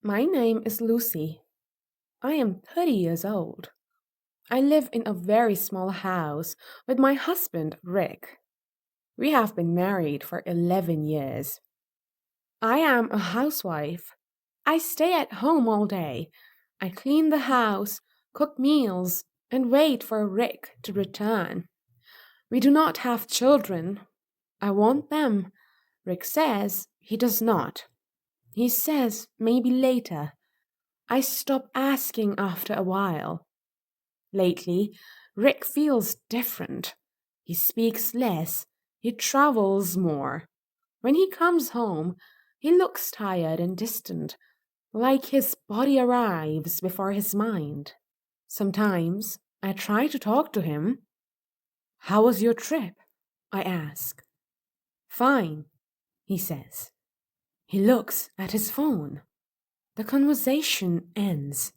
My name is Lucy. I am 30 years old. I live in a very small house with my husband, Rick. We have been married for 11 years. I am a housewife. I stay at home all day. I clean the house, cook meals, and wait for Rick to return. We do not have children. I want them. Rick says he does not. He says maybe later. I stop asking after a while. Lately, Rick feels different. He speaks less. He travels more. When he comes home, he looks tired and distant, like his body arrives before his mind. Sometimes I try to talk to him. "How was your trip?" I ask. "Fine," he says. He looks at his phone. The conversation ends.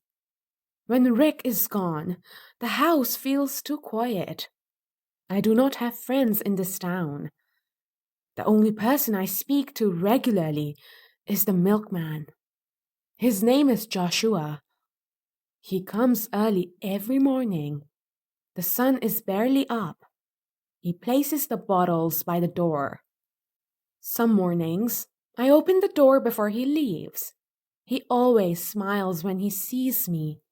When Rick is gone, the house feels too quiet. I do not have friends in this town. The only person I speak to regularly is the milkman. His name is Joshua. He comes early every morning. The sun is barely up. He places the bottles by the door. Some mornings, I open the door before he leaves. He always smiles when he sees me.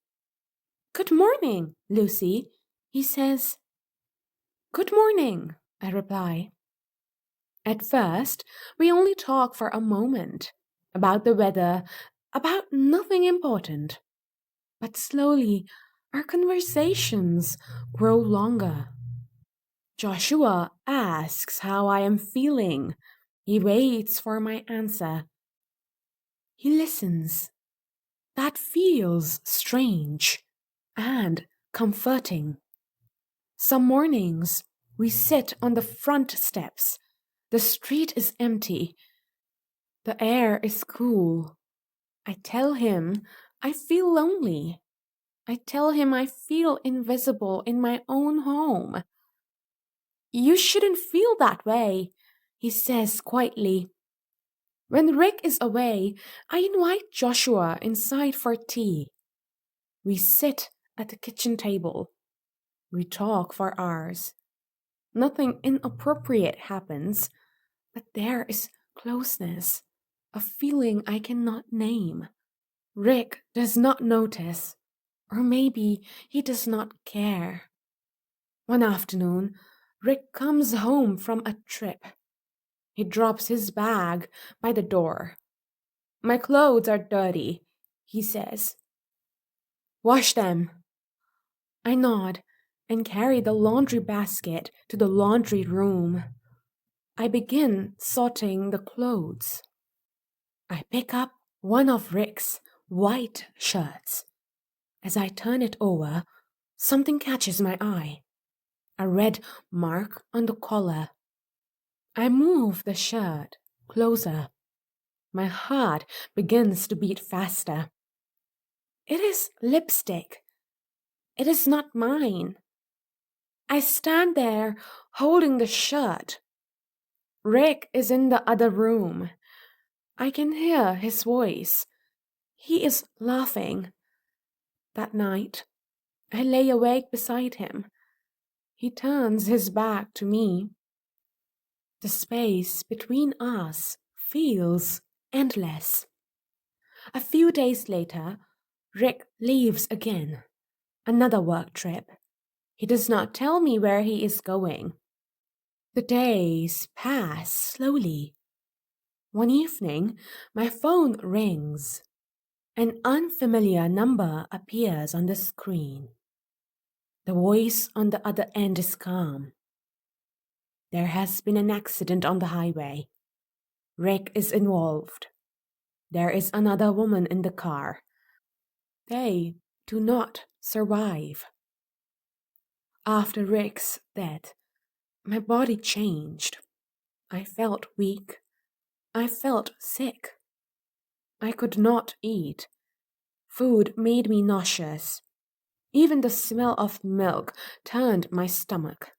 "Good morning, Lucy," he says. "Good morning," I reply. At first, we only talk for a moment, about the weather, about nothing important. But slowly, our conversations grow longer. Joshua asks how I am feeling. He waits for my answer. He listens. That feels strange and comforting. Some mornings, we sit on the front steps. The street is empty. The air is cool. I tell him I feel lonely. I tell him I feel invisible in my own home. "You shouldn't feel that way," he says quietly. When Rick is away, I invite Joshua inside for tea. We sit at the kitchen table. We talk for hours. Nothing inappropriate happens, but there is closeness, a feeling I cannot name. Rick does not notice, or maybe he does not care. One afternoon, Rick comes home from a trip. He drops his bag by the door. "My clothes are dirty," he says. "Wash them." I nod and carry the laundry basket to the laundry room. I begin sorting the clothes. I pick up one of Rick's white shirts. As I turn it over, something catches my eye. A red mark on the collar. I move the shirt closer. My heart begins to beat faster. It is lipstick. It is not mine. I stand there holding the shirt. Rick is in the other room. I can hear his voice. He is laughing. That night, I lay awake beside him. He turns his back to me. The space between us feels endless. A few days later, Rick leaves again. Another work trip. He does not tell me where he is going. The days pass slowly. One evening, my phone rings. An unfamiliar number appears on the screen. The voice on the other end is calm. "There has been an accident on the highway. Rick is involved. There is another woman in the car. They do not survive." After Rick's death, my body changed. I felt weak. I felt sick. I could not eat. Food made me nauseous. Even the smell of milk turned my stomach.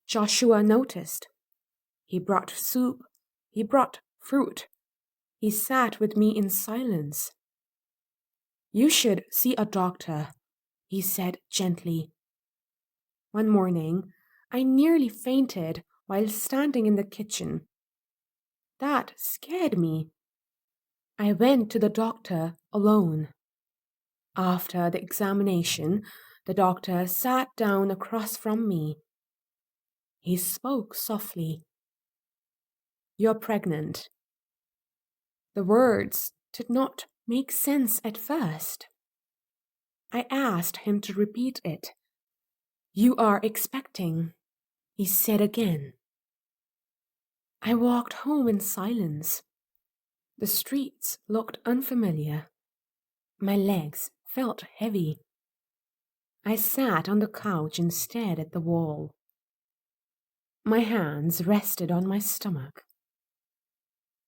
Joshua noticed. He brought soup. He brought fruit. He sat with me in silence. You should see a doctor, he said gently. One morning, I nearly fainted while standing in the kitchen. That scared me. I went to the doctor alone. After the examination, the doctor sat down across from me. He spoke softly. You're pregnant. The words did not make sense at first. I asked him to repeat it. You are expecting, he said again. I walked home in silence. The streets looked unfamiliar. My legs felt heavy. I sat on the couch and stared at the wall. My hands rested on my stomach.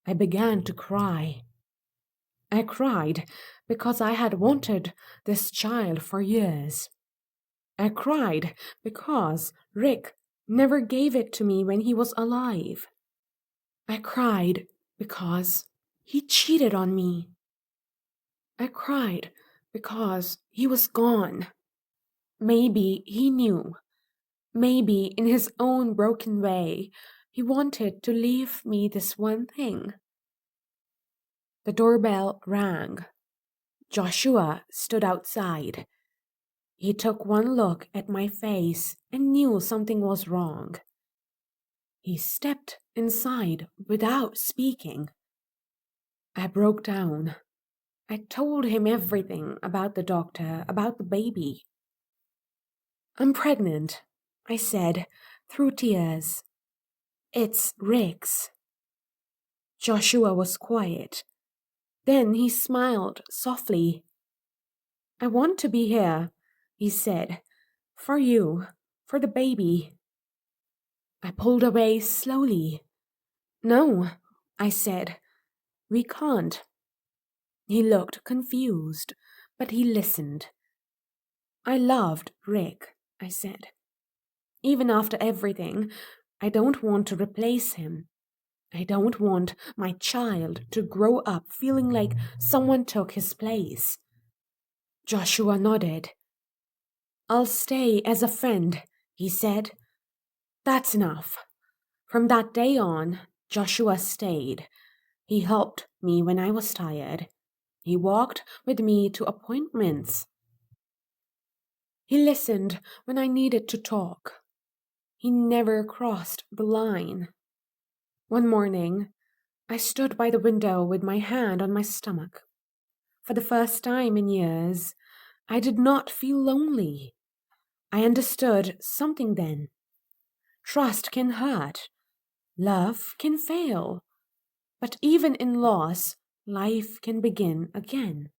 I began to cry. I cried because I had wanted this child for years. I cried because Rick never gave it to me when he was alive. I cried because he cheated on me. I cried because he was gone. Maybe he knew. Maybe in his own broken way, he wanted to leave me this one thing. The doorbell rang. Joshua stood outside. He took one look at my face and knew something was wrong. He stepped inside without speaking. I broke down. I told him everything about the doctor, about the baby. I'm pregnant, I said through tears. It's Rick's. Joshua was quiet. Then he smiled softly. I want to be here, he said, for you, for the baby. I pulled away slowly. No, I said, we can't. He looked confused, but he listened. I loved Rick, I said. Even after everything, I don't want to replace him. I don't want my child to grow up feeling like someone took his place. Joshua nodded. I'll stay as a friend, he said. That's enough. From that day on, Joshua stayed. He helped me when I was tired. He walked with me to appointments. He listened when I needed to talk. He never crossed the line. One morning, I stood by the window with my hand on my stomach. For the first time in years, I did not feel lonely. I understood something then. Trust can hurt. Love can fail. But even in loss, life can begin again.